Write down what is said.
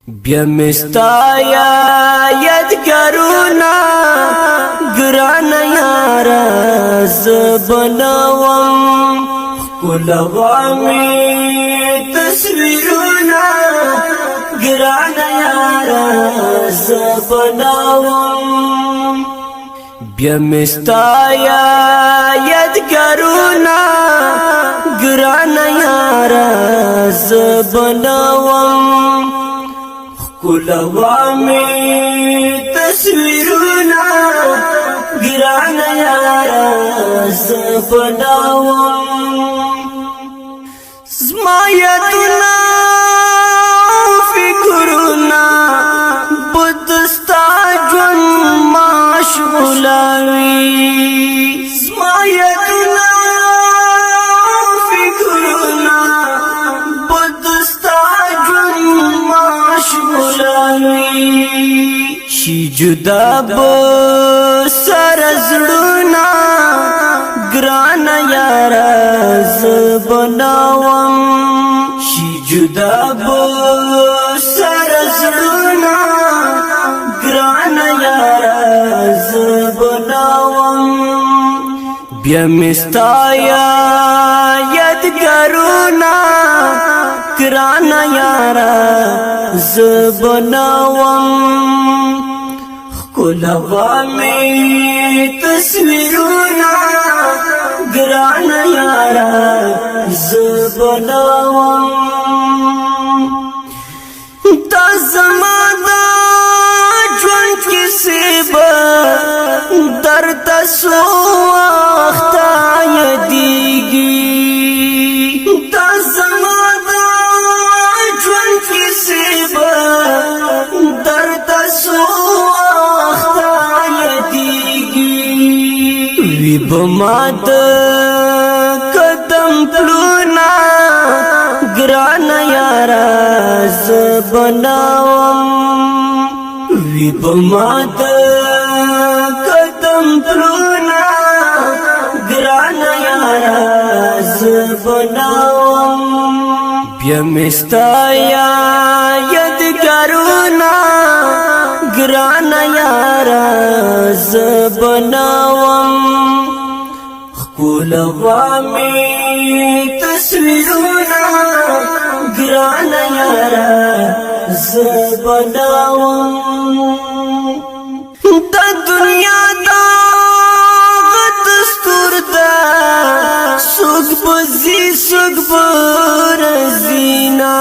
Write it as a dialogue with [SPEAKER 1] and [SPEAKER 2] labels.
[SPEAKER 1] بیا مستا یادګارونه ګران یارا زبنوم ښکلومې تصویرونه ګران یارا زبنوم بیا مستا یادګارونه ګران یارا زبنوم کلوامی تصویرونا گران یارا زبناوم زمایتنا فکرنا بدستا جون مشغولاوی زمایتنا فکرنا بدستا جون شي جدا بسر زړونه ګران یارا زبناوم شي جدا بسر زړونه ګران یارا زبناوم بیا مستا یادګارونه ګران یارا زبناوم ښکلومې تصویرونه ګران یارا زبناوم دا زما د ژوند کیسې به درته څو وخته یادېږي دا زما د ژوند کیسې به درته څو وخته یادېږي وي به ما د قدم پلونه ګران یارا زبناوم وي به ما د قدم پلونه ګران یارا زبناوم بیا مستا یادګارونه ګران یارا زبناوم ښکلومې تصویرونه ګران یارا زبناوم د دنیا دا دستور دا څوک بزي څوک برزینا